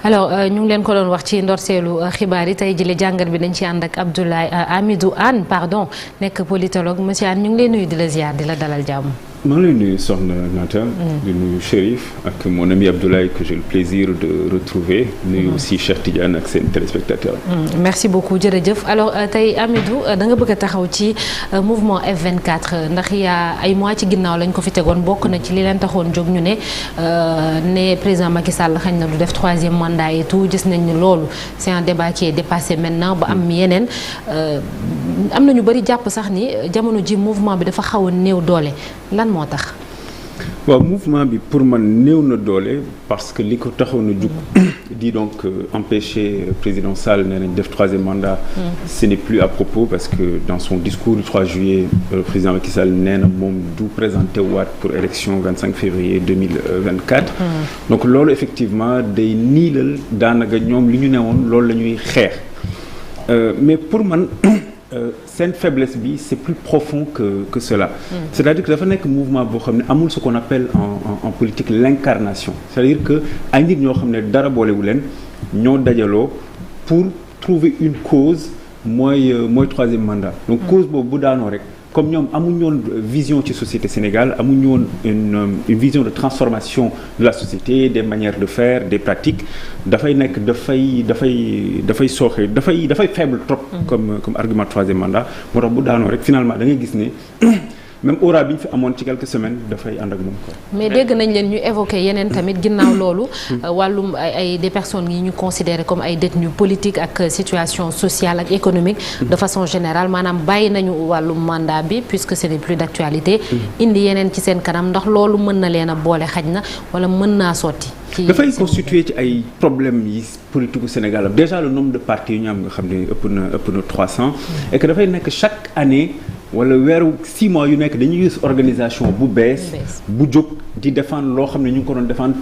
alors ñu ngi leen ko doon wax ci ndorteelu xibaar yi tey jëlee jàngat bi dañ ci ànd ak Abdoulaye Hamidou Anne nekk politologue monsieur Anne ñu ngi lay nuyu di la ziar di la dalal jàmm. maa ngi lay nuyu soxna Nata. di nuyu Chérif ak mon ami Abdoulaye que j'ai le plaisir de retrouver. nuyu aussi Cheikh Tidiane ak seen téléspectateurs. merci beaucoup jërëjëf alors tey Hamidou da nga bëgg a taxaw ci mouvement F24 ndax yaa ay mois ci ginnaaw lañ ko fi tegoon bokk na ci li leen taxoon jóg ñu ne président Macky Sall xañ na du def troisième mandat et tout gis nañ ni loolu c'est un débat qui est dépassé maintenant ba am yeneen am na ñu bëri jàpp sax ni jamono ji mouvement bi dafa xaw a néew doole lan moo tax. waaw mouvement bi pour man néew na doole parce que li ko taxoon a jug di donc empêcher président Sall nee nañ def troisième mandat. Ce n'est plus à propos parce que dans son discours du 3 juillet président Macky Sall nee na moom du présenté waat pour élection 25 février 2024. donc loolu effectivement day niilal daanaka ñoom li ñu newoon loolu la ñuy xeex mais pour man. seen faiblesse bi c'est plus profond que cela. C'est-à-dire que dafa nekk mouvement boo xam ne amul ce qu'on appelle en politique l'incarnation. C'est-à-dire que ay nit ñoo xam ne dara boolewu leen ñoo dajaloo pour trouver une cause mooy troisième mandat. donc cause boobu bu daanoo rek comme ñoom amuñu woon vision ci société Sénégal amuñu woon une vision de transformation de la société des manières de faire des pratiques dafay nekk dafay sooxe dafay faible trop. comme argument troisième mandat moo tax bu daanoo rek finalement da ngay gis ne même aura bi ñu fi amoon ci quelques semaines dafay ànd ak moom quoi. mais dégg nañ leen ñu évoquer yeneen tamit ginnaaw loolu. wàllum ay des personnes yi ñu considéré comme ay détenus politiques ak situation sociale ak économique. de façon générale maanaam bàyyi nañu wàllum mandat bi puisque ce n'est plus d'actualité. indi yeneen ci seen kanam ndax loolu mën na leen a boole xaj na wala mën naa sotti. dafay constituer ci ay problèmes yi politique Sénégal déjà le nombre de partis yu ñu am nga xam ne ëpp na 300. et que dafay nekk chaque année. wala weeru 6 mois yu nekk dañuy gis organisation bu bees bu jóg di défendre loo xam ne ñu ngi ko doon défendre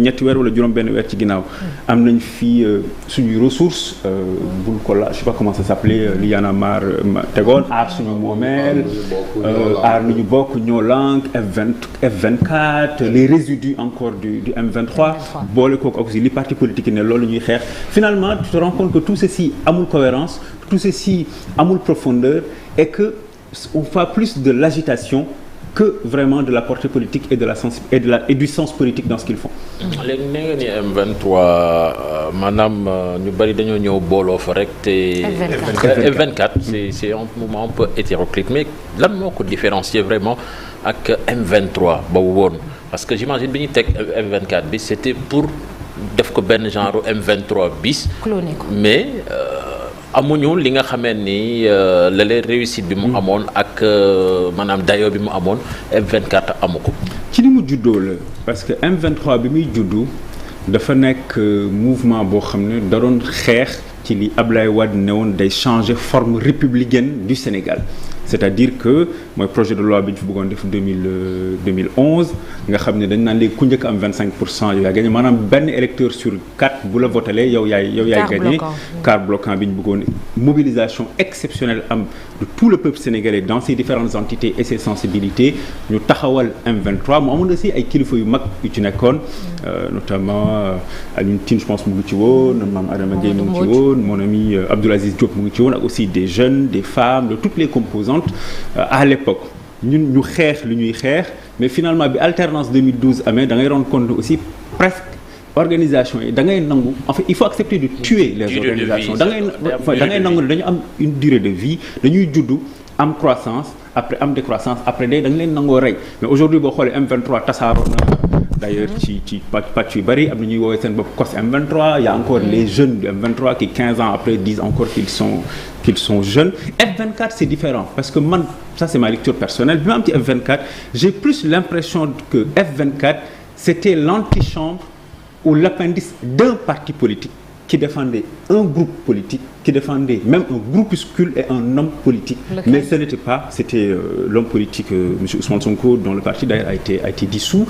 ñetti weer wala juróom-benn weer ci ginnaaw. am nañ fii suñuy ressources bul ko la je sais pas comment ça s'appelait li Y'en a marre tegoon aar suñu moomeel aar lu ñu bokk ñoo lank F24 les résidus encore du M23 boole kooku aussi li parti politique yi ne loolu ñuy xeex finalement tu te rends compte que tout ceci amul cohérence tout ceci amul profondeur et que on fait plus de l'agitation que vraiment de la portée politique et et du sens politique dans ce qu'ils font. léegi nee nga ni M23 maanaam ñu bari dañoo ñëw booloo fa rek te. F24 c'est un mouvement un peu hétéroclite mais lan moo ko différencier vraiment ak M23 boobu woon parce que j'imagine bi ñu teg M24 bi c'était pour def ko benn genre M23 bis. cloné ko mais. amuñu li nga xamee ni léeg-léeg réussite bi mu amoon ak maanaam dayoo bi mu amoon M24 amu ko. ci ni mu juddoo la parce que M23 bi muy juddu dafa nekk mouvement boo xam ne da doon xeex ci li Ablaye Wade ne woon day changer forme républicaine du Sénégal c'est-à-dire que mooy projet de loi bi ñu fi bëggoon def 2011 nga xam ne dañ naan léegi ku njëkk am 25% yow yaa gagné maanaam benn électeur sur 4 bu la votelee yow yaay gagné quart bloquant bi ñu bëggoon mobilisation exceptionnelle am de tout le peuple sénégalais dans ses différentes entités et ses sensibilités ñu taxawal M23 mu amoon aussi ay kilifa yu mag yu ci nekkoon notamment Alioune Tine je pense mu ngi ci woon Mame Adama Gueye mu ngi ci woon mon ami Abdoul Aziz Diop mu ngi ci woon ak aussi des jeunes des femmes de toutes les composantes à l'époque ñun ñu xeex lu ñuy xeex mais finalement bi alternance 2012 amee da ngay rendre compte aussi presque organisation yi da ngay nangu en fait il faut accepter de tuer les organisations da ngay nangu ne dañu am une durée de vie dañuy juddu am croissance après am décroissance après da nga leen nangoo rey mais aujourd'hui boo xoolee M23 tasaaroo na d'ailleurs ci pàcc yu bëri am na ñuy woowee seen bopp COS M23 il y a encore les jeunes du M23 qui 15 ans après disent encore qu'ils sont jeunes. F24 c'est différent parce que man ça c'est ma lecture personnelle bi ma am ci F24 j'ai plus l'impression que F24 c'était l'antichambre ou l'appendice d'un parti politique qui défendait un groupe politique qui défendait même un groupuscule et un homme politique. Mais ce n'était pas c'était l'homme politique monsieur Ousmane Sonko dont le parti d'ailleurs a été dissous.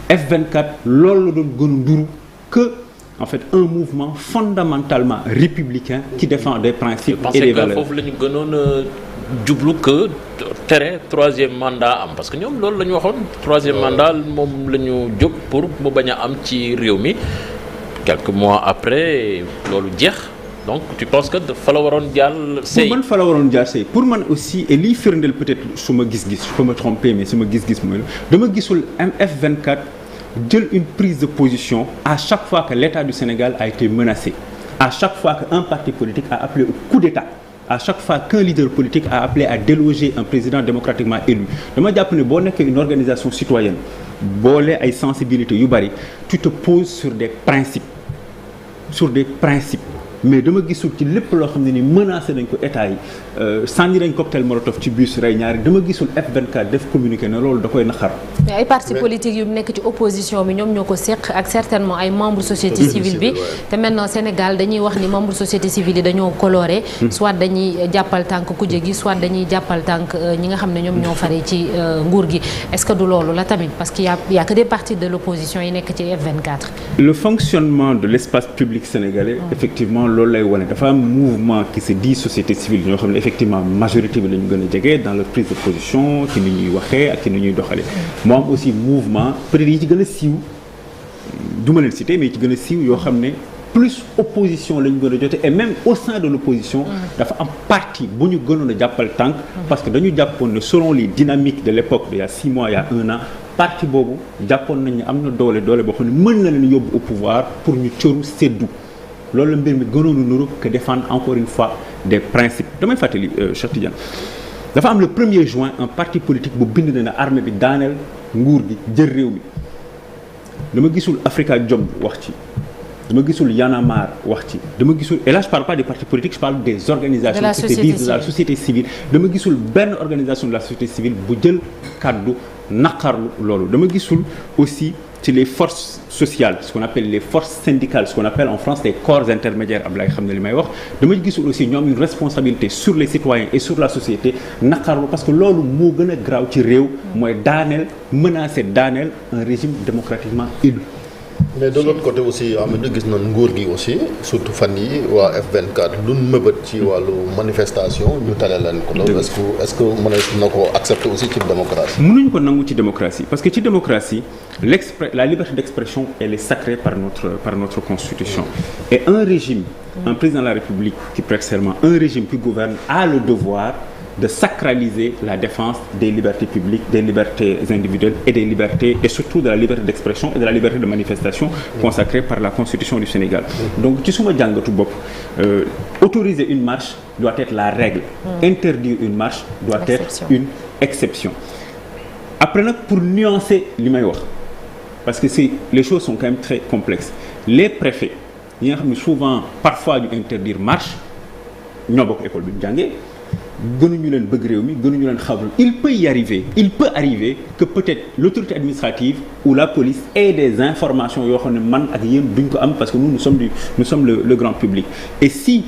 F24 loolu la doon gën a nduru que en fait un mouvement fondamentalement républicain qui défend des principes et des valeurs. Je pensais que foofu la ñu gënoon a jublu que tere troisième mandat am parce que ñoom loolu la ñu waxoon troisième mandat moom la ñu jóg pour mu bañ a am ci réew mi quelques mois après loolu jeex donc tu penses que fa la waroon jàll sëy pour man fa la waroon jaar sëy pour man aussi et liy firndeel peut-être su ma gis-gis je peux me tromper mais su ma gis-gis mooy dama gisul F24 jël une prise de position à chaque fois que l'État du Sénégal a été menacé à chaque fois qu'un parti politique a appelé au coup d'État à chaque fois qu'un leader politique a appelé à déloger un président démocratiquement élu dama jàpp ne boo nekkee une organisation citoyenne boole ay sensibilités yu bari tu te poses sur des principes mais dama gisul ci lépp loo xam ne ni menacé nañ ko état yi sànni nañ cocktail molotov ci bus rey ñaari dama gisul F24 def communiqué ne loolu da koy naxar. mais ay partis politiques yu nekk ci opposition bi ñoom ñoo ko seq ak certainement ay membres société civile bi te maintenant Sénégal dañuy wax ni membres société civile yi dañoo coloré soit dañuy jàppal tànk kuje gi soit dañuy jàppal tànk ñi nga xam ne ñoom ñoo fare ci nguur gi est-ce que du loolu la tamit parce qu'il y a que des partis de l'opposition yi nekk ci F24. le fonctionnement de l'espace public sénégalais effectivement loolu lay wane dafa am mouvement qui se dit société civile ñoo xam ne effectivement majorité bi la ñu gën a jege dans leur prise de position ci ni ñuy waxee ak ci ni ñuy doxalee moo am aussi mouvement peut-être yi ci gën a siiw du ma leen citer mais yi ci gën a siiw yoo xam ne plus opposition la ñu gën a jote et même au sein de l'opposition dafa am parti bu ñu gënoon a jàppal tànk parce que dañu jàppoon ne selon les dynamiques de l'époque il y a 6 mois il y a 1 an parti boobu jàppoon nañ ne am na doole boo xam ne mën na leen yóbbu au pouvoir pour ñu cëru seddu loolu la mbir mi gënoon a nuru que défendre encore une fois des principes damay fàttali Cheikh Tidiane dafa am le 1er juin un parti politique bu bind na ne armée bi daaneel nguur gi jël réew mi dama gisul Africa Jom wax ci dama gisul Y'en a marre wax ci dama gisul et là je parle pas des partis politiques je parle des organisations qui se disent de la société civile dama gisul benn organisation de la société civile bu jël kàddu naqarlu loolu dama gisul aussi ci les forces sociales ce qu'on appelle les forces syndicales ce qu'on appelle en France les corps intermédiaires Ablaye xam ne li may wax dama gisul aussi ñoom une responsabilité sur les citoyens et sur la société naqarlu parce que loolu moo gën a graaw ci réew mooy menacer daaneel un régime démocratiquement élu. mais de l'autre côté aussi am na gis nañ nguur gi aussi surtout fan yi waa F24 lu mëbët ci wàllu manifestation ñu tale leen ko loolu est-ce que mën na ko accepter aussi ci démocratie. mënuñu ko nangu ci démocratie parce que ci démocratie la liberté d'expression elle est sacrée par notre constitution et un régime un président de la République qui prête serment un régime qui gouverne a le devoir de sacraliser la défense des libertés publiques, des libertés individuelles et des libertés et surtout de la liberté d'expression et de la liberté de manifestation consacrée par la Constitution du Sénégal. Donc ci suma jàngatu bopp autoriser une marche doit être la règle. Interdire une marche doit être une exception. Après nag pour nuancer li may wax parce que les choses sont quand même très complexes. Les préfets yi nga xam ne souvent parfois ñu interdire marche ñoo bokk école bi ñu jàngee gënuñu leen bëgg réew mi gënuñu leen xamul il peut arriver que peut-être l'autorité administrative ou la police ait des informations yoo xam ne man ak yéen duñ ko am parce que nous sommes le grand public et si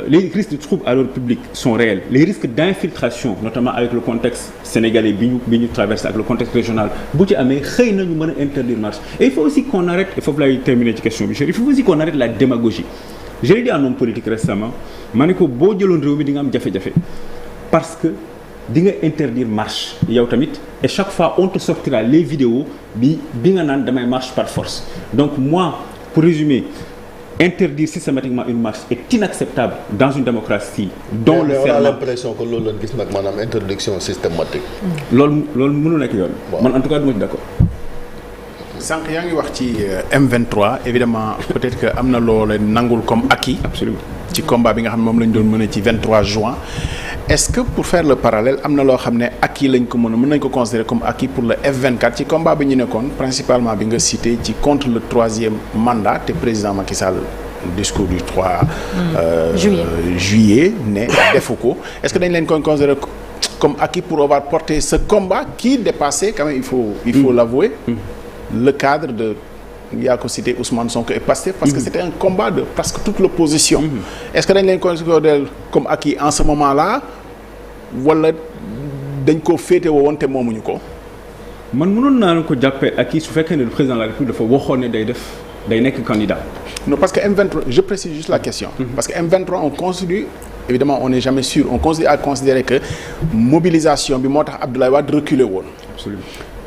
les risques de troubles à l'ordre public sont réels les risques d'infiltration notamment avec le contexte sénégalais bi ñu traverse ak le contexte régional bu ci amee xëy na ñu mën a interdire marche et il faut aussi qu'on arrête il faut que lay terminer ci question bi il faut aussi qu'on arrête la démagogie. J'ai dit à un homme politique récemment ma ne ko boo jëloon réew mi di nga am jafe-jafe parce que di nga interdire marche yow tamit et chaque fois on te sortira les vidéos bi nga naan damay marche par force donc moi pour résumer interdire systématiquement une marche est inacceptable dans une démocratie dont le serment. On a l'impression que loolu lañ gis nag maanaam interdiction systématique. loolu mënu nekk yoon. man en tout cas du ma ci d'accord. sànq yaa ngi wax ci M23 évidemment peut-être que am na loo leen nangul comme acquis. Absolument. ci combat bi nga xam ne moom lañ doon mën a ci 23 juin est-ce que pour faire le parallèle am na loo xam ne acquis lañ ko mën nañ ko considérer comme acquis pour le F24 ci combat bi ñu nekkoon principalement bi nga cité ci contre le 3e mandat te président Macky Sall discours du 3 juillet ne defu ko est-ce que dañ leen koy considérer comme acquis pour avoir porté ce combat qui dépassait quand même il faut l'avouer le cadre de yaa ko cité Ousmane Sonko et Pastef parce que c'était un combat de presque toute l'opposition est-ce que dañ leen considérer comme acquis en ce moment-là wala dañ ko féete woon te moomuñu ko man mënoon naa ko jàppee acquis su fekkee ne le président de la République dafa waxoon ne day nekk candidat non parce que M23 je précise juste la question parce que M23 on continue évidemment on n'est jamais sûr on continue à considérer que mobilisation bi moo tax Abdoulaye Wade reculé woon absolument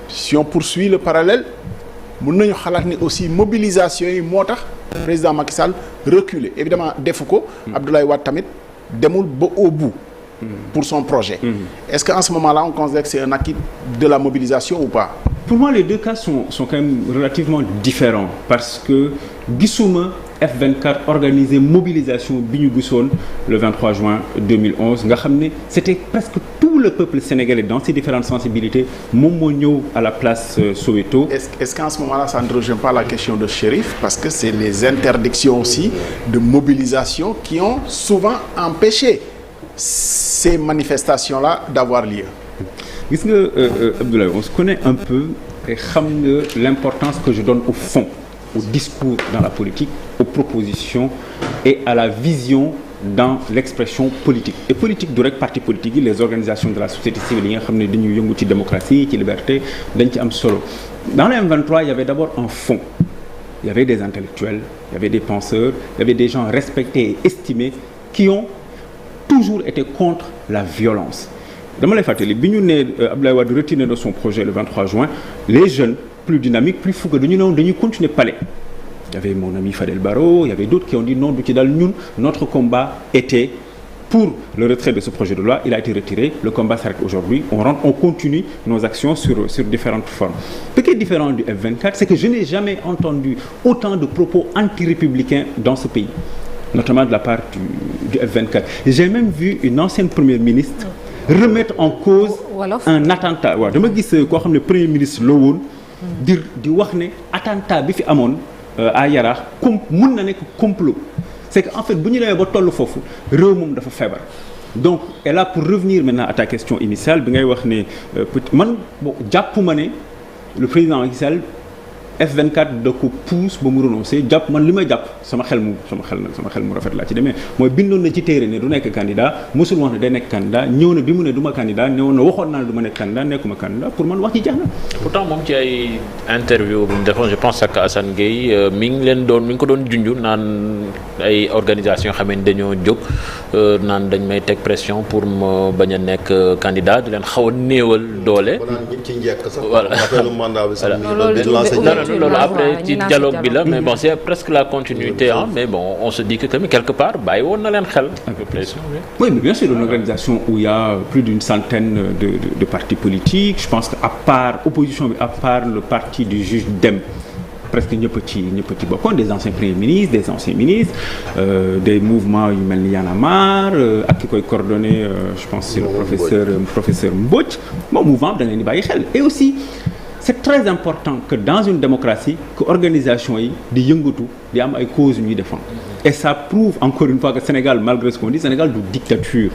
si on poursuit le parallèle mën nañu xalaat ni aussi mobilisation yi moo tax président Macky Sall reculer évidemment defu ko. Abdoulaye Wade tamit demul ba au bout. Pour son projet. Est-ce qu'en ce moment-là on considère que c'est un acquis de la mobilisation ou pas? Pour moi, les deux cas sont quand même relativement différents parce que gisuma F24 organisé mobilisation bi ñu gisoon le 23 juin 2011 nga xam ne c'était presque tout le peuple sénégalais dans ses différentes sensibilités moom moo ñëw à la place Soweto. Est-ce qu'en ce moment-là ça ne rejoint pas la question de Chérif parce que c'est les interdictions aussi de mobilisation qui ont souvent empêché ces manifestations-là d'avoir lieu. Gis nga Abdoulaye, on se connaît un peu et xam nga l'importance que je donne au fond, au discours dans la politique, aux propositions et à la vision dans l'expression politique. Et politique du rek parti politique yi, les organisations de la société civile yi nga xam ne dañuy yëngu ci démocratie, ci liberté, dañ ci am solo. Dans le M23, il y avait d'abord un fond. Il y avait des intellectuels, il y avait des penseurs, il y avait des gens respectés et estimés qui ont toujours été contre la violence. Dama lay fàttali bi ñu ne Abdoulaye Wade retiré de son projet le 23 juin les jeunes plus dynamiques plus fougueux dañu ne dañuy continuer palais. Il y avait mon ami Fadel Barro, il y avait d'autres qui ont dit non du ci daal ñun notre combat était pour le retrait de ce projet de loi. Il a été retiré, le combat s'arrête aujourd'hui, on continue nos actions sur différentes formes. Ce qui est différent du F24, c'est que je n'ai jamais entendu autant de propos anti-républicains dans ce pays, notamment de la part du F24. J'ai même vu une ancienne première ministre remettre en cause un attentat. Waaw dama gis koo xam ne premier ministre la woon di wax ne attentat bi fi amoon à Yaraax mën na nekk complot. C'est qu'en fait bu ñu demee ba toll foofu réew moom dafa feebar. Donc et là pour revenir maintenant à ta question initiale bi ngay wax ne man jàppuma ne le président Macky Sall F24 da ko pousse ba mu renoncer jàpp man li ma jàpp sama xel mu rafet laa ci demee mooy bindoon na ci téere ne du nekk candidat mosul wax ne day nekk candidat ñëw na bi mu ne du ma candidat ñëw na waxoon naa ne du ma nekk candidat nekkuma candidat pour man wax ci jeex na. pourtant moom ci ay interview bu mu defoon je pense ak Assane Gueye mi ngi ko doon junj naan ay organisation xam ne dañoo jóg naan dañ may teg pression pour ma bañ a nekk candidat di leen xaw a néewal doole. voilà. loolu après ci dialogue bi la mais bon c'est presque la continuité hein mais bon on se dit que tamit quelque part bàyyi woon na leen xel. Oui mais bien sûr une organisation où il y a plus d'une centaine de partis politiques je pense que à part opposition bi à part le parti du juge Dème presque ñëpp ci bokkoon des anciens premiers ministres des anciens ministres des mouvements yu mel ni Y'en a marre ak ki koy coordonné je pense c'est le professeur Mbodj bon mouvement da ngeen di bàyyi xel et aussi c'est très important que dans une démocratie que organisation yi di yëngatu di am ay causes yu ñuy défendre et ça prouve encore une fois que Sénégal malgré ce qu'on dit Sénégal du dictature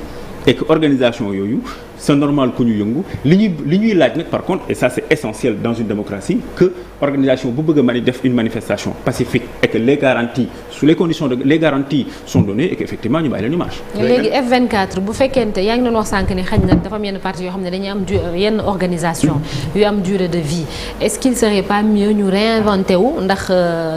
et que organisation yooyu c'est normal que ñu yëngu li ñuy laaj nag par contre et ça c'est essentiel dans une démocratie que organisation bu bëgg a def une manifestation pacifique et que les garanties sous les conditions les garanties sont données et que effectivement ñu bàyyi leen ñu marche. léegi F24 bu fekkente yaa ngi doon wax sànq ni xëy na dafa am yenn parti yoo xam ne dañuy am yenn organisation yu am durée de vie est-ce qu'il serait pas mieux ñu réinventer wu ndax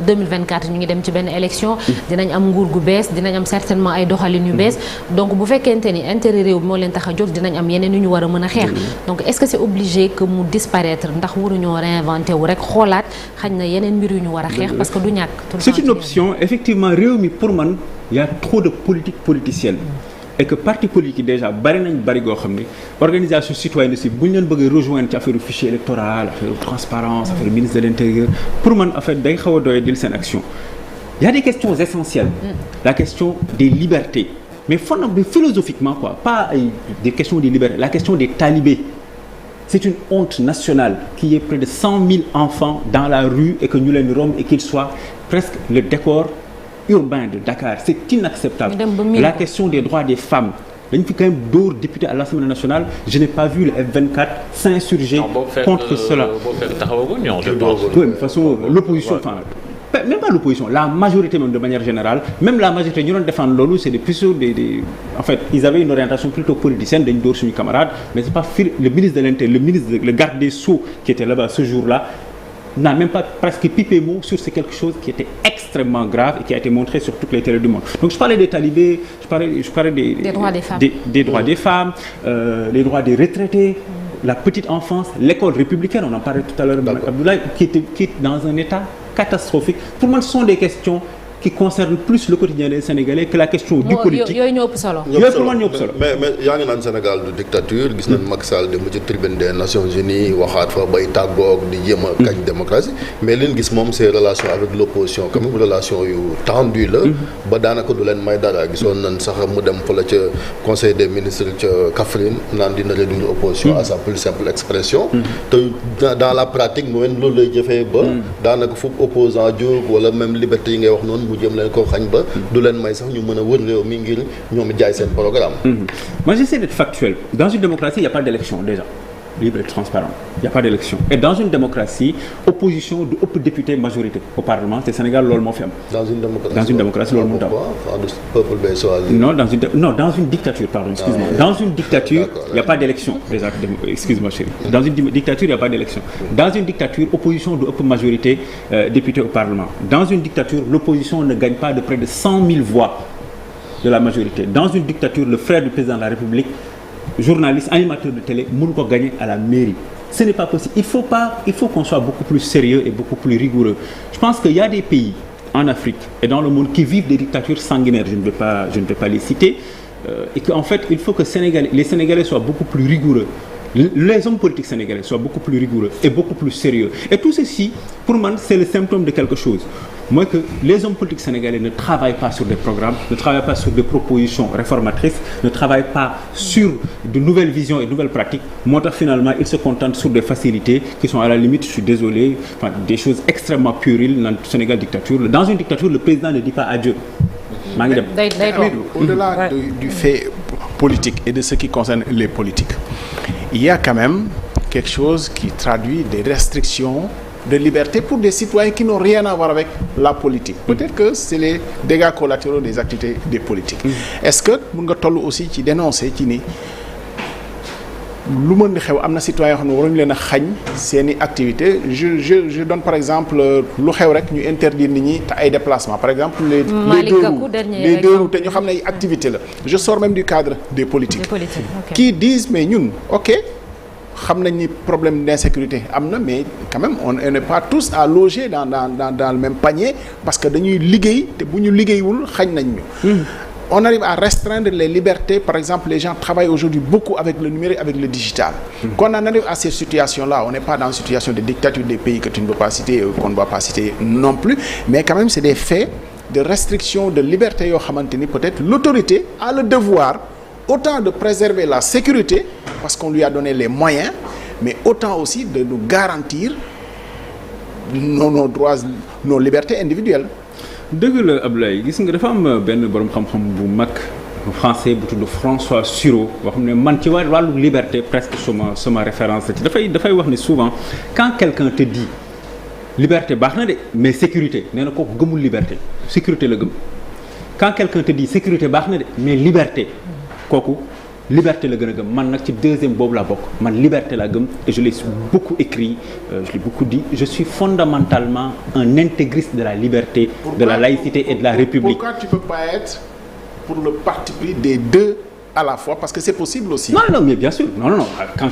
2024 ñu ngi dem ci benn élection dinañ am nguur gu bees dinañ am certainement ay doxalin yu bees donc bu fekkente ni intérêt réew moo leen tax a jóg dinañ am yeneen yu ñu war a mën a xeex donc est-ce que c'est obligé que mu disparaître ndax waruñoo réinventer wu rek xoolaat xañ na yeneen mbir yu ñu war a xeex parce que du ñàkk. C'est une option effectivement réew mi pour man y a trop de politique politicienne et que parti politique déjà bari goo xam ne organisation citoyenne si bu ñu leen bëggee rejoindre ci affaire fichier électoral affaire transparence affaire ministre de l'intérieur pour man en fait day xaw a doy dil seen action. Il y a des questions essentielles la question des libertés mais philosophiquement quoi pas des questions des libertés la question des talibés. C'est une honte nationale qu'il y ait près de 100 000 enfants dans la rue et que ñu leen romb et qu'ils soient presque le décor urbain de Dakar. C'est inacceptable. La question des droits des femmes. dañ fi quand même dóor député à l'Assemblée nationale je n'ai pas vu le F24 s'insurger contre cela. Oui, mais de toute façon l'opposition enfin même pas l'opposition la majorité même de manière générale même la majorité ñu doon défendre loolu c'est plutôt des en fait ils avaient une orientation plutôt politicienne dañ dóor suñu camarade mais c'est pas le ministre de l'Intérieur le garde des Sceaux qui était là-bas ce jour-là n'a même pas presque pipé mot sur c'est quelque chose qui était extrêmement grave et qui a été montré sur toutes les télés du monde. Donc je parlais des talibés, je parlais des droits des femmes, des droits des femmes, les droits des retraités, la petite enfance, l'école républicaine, on en parlait tout à l'heure avec Abdoulaye, qui est dans un état catastrophique. Pour moi, ce sont des questions qui concernent plus le quotidien des Sénégalais que la question du politique. yooyu ñoo ëpp solo. mais yaa ngi naan Sénégal du dictature gis nañ Macky Sall dem ci tribune des Nations Unies waxaat fa bay tàggoog di jéem a kañ démocratie mais leen gis moom ses relations avec l'opposition quand même relation yu tendu la ba daanaka du leen may dara gisoon nañ sax mu dem fa la ca conseil des ministres ca Kaffrine naan dina réduire opposition à sa plus simple expression te dans la pratique mu wen loolu lay jëfee ba daanaka foofu opposant jóg wala même liberté yi ngay wax noonu mu jëm leen ko xañ ba du leen may sax ñu mën a wër réew mi ngir ñoom jaay seen programme. Moi j'essaie d'être factuel. Dans une démocratie il n'y a pas d'élection déjà libre et transparent. Il n'y a pas d'élection. Et dans une démocratie opposition du ëpp député majorité au Parlement te Sénégal loolu moo fi am. Dans une démocratie loolu moo tax. peuple bay choisir. Dans une dictature pardon excuse-moi. Dans une dictature il n'y a pas d'élection déjà excuse-moi chérie. Dans une dictature il n'y a pas d'élection. Dans une dictature opposition du ëpp majorité député au Parlement. Dans une dictature l'opposition ne gagne pas de près de 100 000 voix de la majorité. Dans une dictature le frère du président de la République journaliste animateur de télé mënu ko gagner à la mairie. Ce n'est pas possible. Il faut qu'on soit beaucoup plus sérieux et beaucoup plus rigoureux. Je pense qu'il y a des pays en Afrique et dans le monde qui vivent des dictatures sanguinaires. Je ne vais pas les citer et qu'en fait il faut que les Sénégalais soient beaucoup plus rigoureux. Les hommes politiques sénégalais soient beaucoup plus rigoureux et beaucoup plus sérieux. Et tout ceci, pour moi, c'est le symptôme de quelque chose. Moi, que les hommes politiques sénégalais ne travaillent pas sur des programmes, ne travaillent pas sur des propositions réformatrices, ne travaillent pas sur de nouvelles visions et de nouvelles pratiques. Moi, finalement, ils se contentent sur des facilités qui sont à la limite, je suis désolé, des choses extrêmement puériles dans le Sénégal dictature. Dans une dictature, le président ne dit pas adieu. Au-delà du fait politique et de ce qui concerne les politiques, il y a quand même quelque chose qui traduit des restrictions de liberté pour des citoyens qui n'ont rien à voir avec la politique. Peut-être que c'est les dégâts collatéraux des activités des politiques. Est-ce que mën nga toll aussi ci dénoncer ci ni lu mën di xew am na citoyens yoo xam ne waruñu leen a xañ seeni activités je donne par exemple lu xew rek ñu interdire nit ñi te ay déplacements par exemple les deux roues te ñu xam ne ay activité la je sors même du cadre des politiques qui disent mais ñun ok xam nañ ni problème d'insécurité am na mais quand même on n'est pas tous à loger dans le même panier parce que dañuy liggéey te bu ñu liggéeywul xañ nañ ñu on arrive à restreindre les libertés. Par exemple, les gens travaillent aujourd'hui beaucoup avec le numérique, avec le digital. Quand on arrive à ces situations-là, on n'est pas dans une situation de dictature des pays que tu ne veux pas citer, qu'on ne va pas citer non plus, mais quand même, c'est des faits de restriction de liberté yoo xamante ni peut-être l'autorité a le devoir autant de préserver la sécurité, parce qu'on lui a donné les moyens, mais autant aussi de nous garantir nos droits, nos libertés individuelles. dëgg la Abdoulaye gis nga dafa am benn borom xam-xam bu mag français bu tudd François Sureau boo xam ne man ci wàllu liberté presque sama référence la ci dafay wax ne souvent quand quelqu'un te dit liberté baax na de mais sécurité nee na kooku gëmul liberté sécurité la gëm quand quelqu'un te dit sécurité baax na de mais liberté kooku liberté la gën a gëm man nag ci deuxième boobu laa bokk man liberté laa gëm et je l'ai beaucoup écrit je l'ai beaucoup dit je suis fondamentalement un intégriste de la liberté de la laïcité et de la République. Pourquoi tu peux pas être pour le parti pris des deux à la fois parce que c'est possible aussi. Non mais bien sûr non quand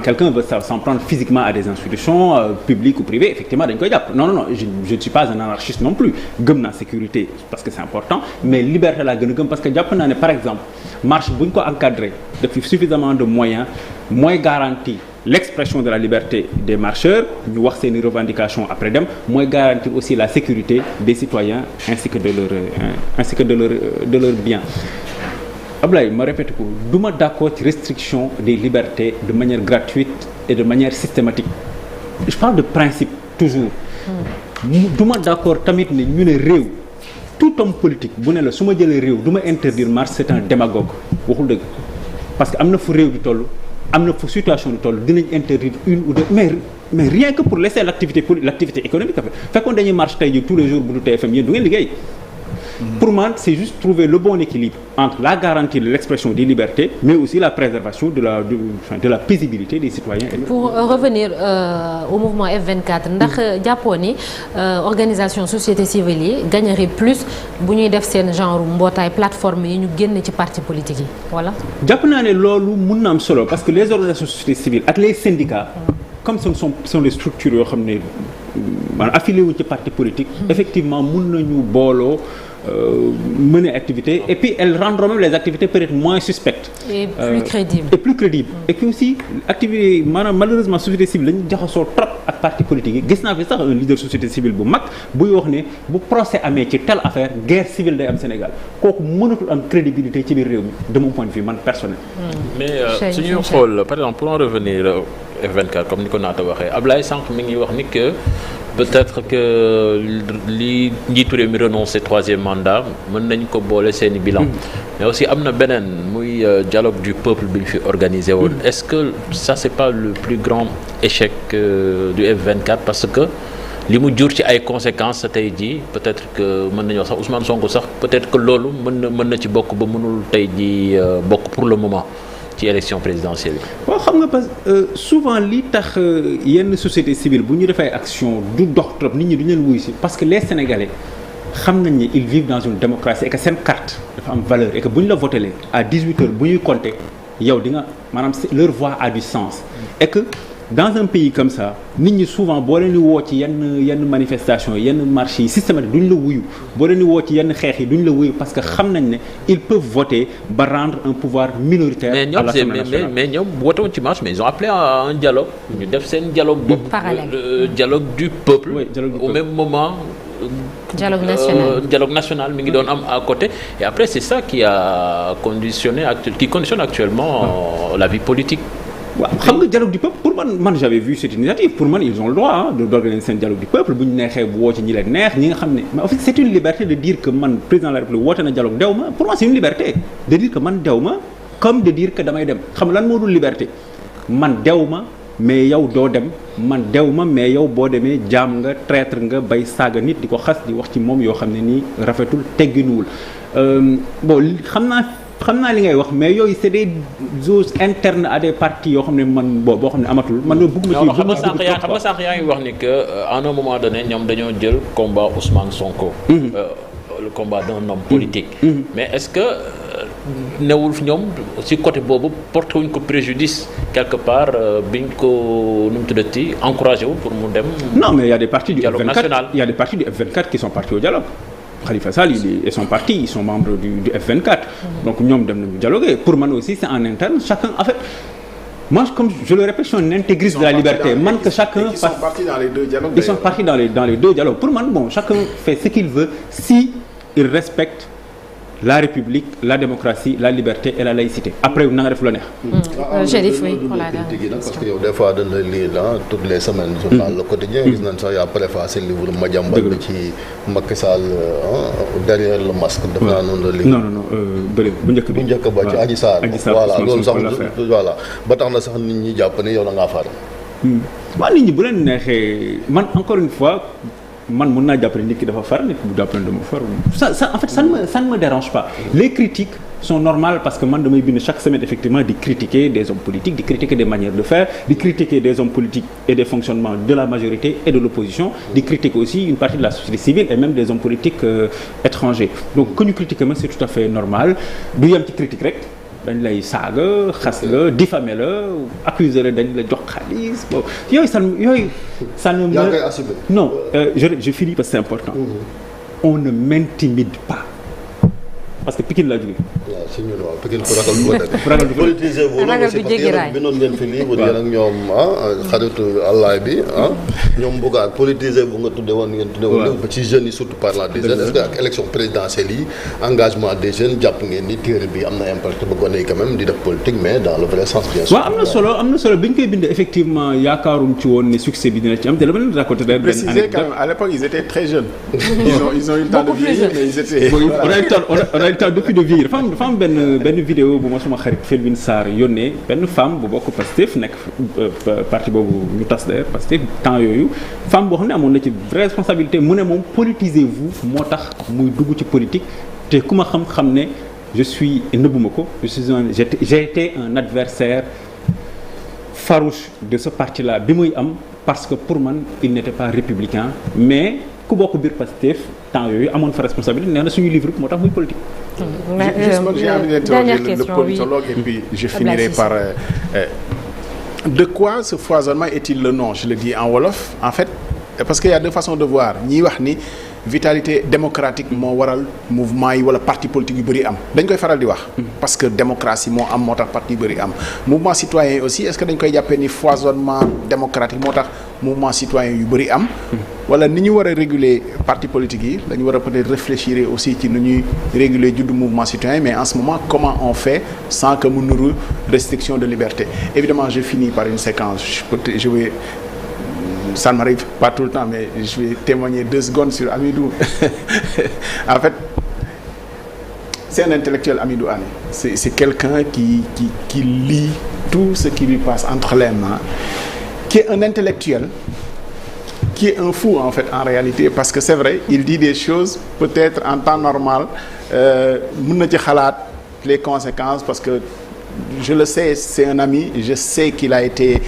quelqu'un veut s'en prendre physiquement à des institutions publiques ou privées effectivement dañ koy jàpp non je ne suis pas un anarchiste non plus gëm naa sécurité parce que c'est important mais liberté laa gën a gëm parce que jàpp naa ne par exemple marche bu ñu ko encadré depuis suffisamment de moyens mooy garantir l'expression de la liberté des marcheurs ñu wax seeni revendications après dem mooy garantir aussi la sécurité des citoyens ainsi que de leurs biens. Ablaye ma répète ko du ma d'accord ci restriction des libertés de manière gratuite et de manière systématique je parle de principe toujours du ma d'accord tamit ne ñu ne réew tout homme politique bu ne la su ma jëlee réew du ma interdire marche c'est un démagogue waxul dëgg parce que am na fu réew di toll am na fu situation di toll dinañ interdire une ou deux mais rien que pour laisser l'activité économique fekkoon dañuy marche tey jii tous les jours bu du TFM yéen du ngeen liggéey. Pour moi, c'est juste trouver le bon équilibre entre la garantie de l'expression des libertés, mais aussi la préservation de la paisibilité des citoyens. Pour revenir au mouvement F24, ndax jàppoo ni organisation société civile yi gagnerait plus bu ñuy def seen genre mbootaay plateforme yi ñu génn ci parti politique yi voilà. jàpp naa ne loolu mun na am solo parce que les organisations société civile ak les syndicats comme ce sont des structures yoo xam ne maanaam affilié wu ci parti politique. effectivement mun nañu booloo mener activité et puis elles rendront même les activités peut-être moins suspectes. et plus crédibles. et puis aussi activité maanaam malheureusement société civile lañu jaxasoo trop ak parti politique yi gis naa fi sax un leader société civile bu mag buy wax ne bu procès amee ci telle affaire guerre civile day am Sénégal kooku mënatul am crédibilité ci biir réew mi de mon point de vue man personnel. mais suñu xool par exemple pour en revenir F24 comme ni ko naata waxee Ablaye sànq mi ngi wax ni que peut-être que li njiitu réew mi renoncer troisième mandat mën nañ ko boole seeni bilan mais aussi am na beneen muy dialogue du peuple bi ñu fi organisé woon est-ce que ça c'est pas le plus grand échec du F24 parce que li mu jur ci ay conséquences tey jii peut-être que mën nañu wax sax Ousmane Sonko sax peut-être que loolu mën na ci bokk ba mënul tey jii bokk pour le moment ci élection présidentielle yi. waaw xam nga parce que souvent li tax yenn société civile bu ñu defee action du dox trop nit ñi du leen wuyu si parce que les Sénégalais xam nañ ne ils vivent dans une démocratie et que seen carte dafa am valeur et que bu ñu la votelee à 18h bu ñuy compter yow di nga maanaam leur voix a du sens et que dans un pays comme ça nit ñi souvent boo leen di woo ci yenn manifestation yenn marches yi systématique duñ la wuyu boo leen di woo ci yenn xeex yi duñ la wuyu parce que xam nañ ne ils peuvent voter ba rendre un pouvoir minoritaire à l'Assemblée nationale. mais ñoom wootewuñ ci marche mais ils ont appelé à un dialogue ñu def seen dialogue bopp dialogue du peuple au même moment dialogue national mi ngi doon am à côté et après c'est ça qui conditionne actuellement la vie politique. waaw xam nga dialogue du peuple pour man j'avais vu cette initiative pour man ils ont le droit d'organiser seen dialogue du peuple bu ñu neexee bu woo ci ñi leen neex ñi nga xam ne mais en fait c'est une liberté de dire que man président de la République woote na dialogue dew ma pour moi c'est une liberté de dire que man dew ma comme de dire que damay dem xam lan moo dul liberté man dew ma mais yow doo dem man dew ma mais yow boo demee jaam nga traître nga bay saaga nit di ko xas di wax ci moom yoo xam ne nii rafetul tegginuwul bon xam naa li ngay wax mais yooyu c'est des choses internes à des partis yoo xam ne man boo xam ne amatul man loolu bëgguma ci xam nga sànq yaa ngi wax ni que à un moment donné ñoom dañoo jël combat Ousmane Sonko le combat d'un homme politique mais est-ce que newul ñoom ci côté boobu porté wuñ ko préjudice quelque part biñ ko nu mu tuddati encouragé wu pour mu dem non mais il y a des partis du dialogue national il y a des partis du F24 qui sont partis au dialogue Khalifa Sall et son parti ils sont membres du F24 donc ñoom dem nañu dialoguer pour man aussi c'est en interne chacun en fait moi comme je le répète je suis un intégriste de la liberté man que chacun ils sont partis dans les deux dialogues ils sont partis dans les deux dialogues pour man bon chacun fait ce qu'il veut si il respecte la République la démocratie la liberté et la laïcité après na nga def lu neex. Chérif oui parce que yow des fois dañ lay lire toutes les semaines journal Le Quotidien gis nañ sax yaa préfacé livre Madiambal bi ci Macky Sall derrière le masque def naa noonu la lire non bëri bu njëkk ba ci Adji Sarr voilà loolu sax voilà ba tax na sax nit ñi jàpp ne yow da ngaa far waaw nit ñi bu leen neexee man encore une fois man mën naa jàppale nit ki dafa far nit bu jàppale dama far ça en fait ça ne me dérange pas les critiques sont normales parce que man damay bind chaque semaine effectivement di critiquer des hommes politiques di critiquer des manières de faire di critiquer des hommes politiques et des fonctionnements de la majorité et de l'opposition di critiquer aussi une partie de la société civile et même des hommes politiques étrangers donc que ñu critiquer ma c'est tout à fait normal du yem ci critique rek dañ lay saaga xas la diffamer la accuser la dañ la jox xaalis bon yooyu ça ne me non je finis parce que c'est important on ne m'intimide pas parce que Pikine laa jógee. waaw si ñun waaw Pikine ku ragal du ko politiser bu loolu aussi parce que binoon ngeen fi lii bu yéen ak ñoom xaritu àllaay bi ñoom buggaan politiser bu nga tudde woon ngeen tudde woon ba ci jeunes yi surtout parlant des jeunes est-ce que ak élection présidentielle yi engagement des jeunes jàpp ngeen ni téere bi am na impact ba gone yi quand même di def politique mais dans le vrai sens bien sûr. waaw am na solo bi ñu koy bindee effectivement yaakaaruñ ci woon ne succès bi dina ci am te dama leen raconter benn préciser quand même à l'époque ils étaient très jeunes. ils ont eu le temps de vieillir mais ils étaient. on a eu le temps depuis de vieillir dafa am benn vidéo bu ma suma xarit Felwine Sarr yónnee benn femme bu bokk Pastef nekk parti boobu ñu tas d'ailleurs Pastef temps yooyu femme boo xam ne amoon na ci vraie responsabilité mu ne moom politisez-vous moo tax muy dugg ci politique te ku ma xam ne je suis nëbbuma ko j'ai été un adversaire farouche de ce parti-là bi muy am parce que pour man il n'était pas républicain mais ku bokk biir Pastef temps yooyu amoon fa responsabilité nee na suñu livre moo tax muy politique. J'ai envie d'interroger le politologue et puis je finirai par de quoi ce foisonnement est-il le nom? Je le dis en wolof en fait parce qu'il y a deux façons de voir ñiy wax ni vitalité démocratique moo waral mouvement yi wala parti politique yu bëri am dañ koy faral di wax. parce que démocratie moo am moo tax parti yu bëri am. mouvement citoyen yi aussi est-ce que dañ koy jàppee ni foisonnement démocratique moo tax mouvement citoyen yu bëri am. wala ni ñu war a réguler parti politique yi dañu war a peut-être réfléchir aussi ci nu ñuy réguler juddu mouvement citoyen mais en ce moment comment on fait sans que mu nuru restriction de liberté. Évidemment je finis par une séquence je vais ça ne m'arrive pas tout le temps mais je vais témoigner 2 secondes sur Hamidou. En fait c'est un intellectuel, Hamidou Hané. C'est quelqu'un qui lit tout ce qui lui passe entre les mains, qui est un intellectuel, qui est un fou en fait en réalité parce que c'est vrai il dit des choses peut-être en temps normal mën na ci xalaat les conséquences parce que je le sais c'est un ami je sais qu'il a été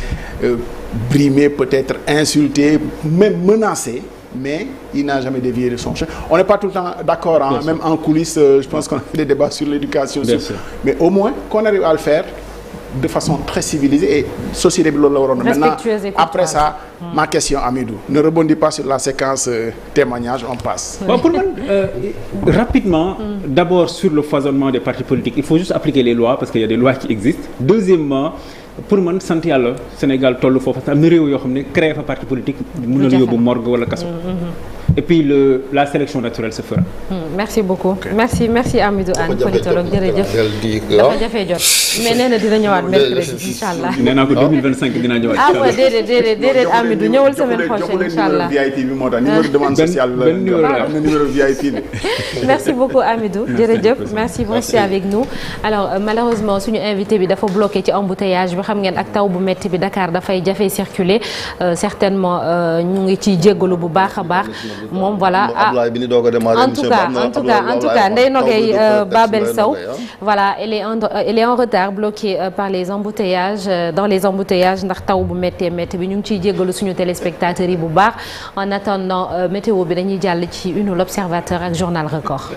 brimé peut-être insulté même menacé mais il n'a jamais dévié de son chemin. On n'est pas tout le temps d'accord hein, même en coulisses je pense qu'on a fait des débats sur l'éducation mais au moins qu'on arrive à le faire de façon très civilisée et société bi loolu la waroon maintenant après ça ma question Hamidou ne rebondis pas sur la séquence témoignage on passe. Bon, pour moi rapidement d'abord sur le foisonnement des partis politiques il faut juste appliquer les lois parce qu'il y a des lois qui existent. Deuxièmement pour man sant yàlla Sénégal tollu foofu am na réew yoo xam ne créer fa parti politique mën na la yóbbu morgue wala kaso. Et puis la sélection naturelle se fera. Merci beaucoup. Merci Hamidou Hané politologue jërëjëf. dafa jafe jot mais nee na dina ñëwaat mercredi incha allah. nee naa ko 2025 dinaa ñëwaat. ah ouais déedéet Hamidou ñëwal semaine prochaine incha allah. VIP bi moo tax numéro demande sociale la numéro VIP bi. Merci beaucoup Hamidou jërëjëf merci pour rester avec nous. Alors malheureusement suñu invité bi dafa bloqué ci embouteillage bi xam ngeen ak taw bu metti bi Dakar dafay jafe circuler certainement ñu ngi ciy jéggalu bu baax a baax. moom voilà en tout cas Ndeye Nogay Babel Sow voilà elle est en retard bloquée par les embouteillages dans les embouteillages ndax taw bu méttee métti bi ñu ngi ciy jéggalu suñu téléspectateurs yi bu baax en attendant météo bi dañuy jàll ci une l'Observateur ak Journal Record.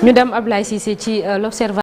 ñu dem Ablaye Cissé ci l'Observateur.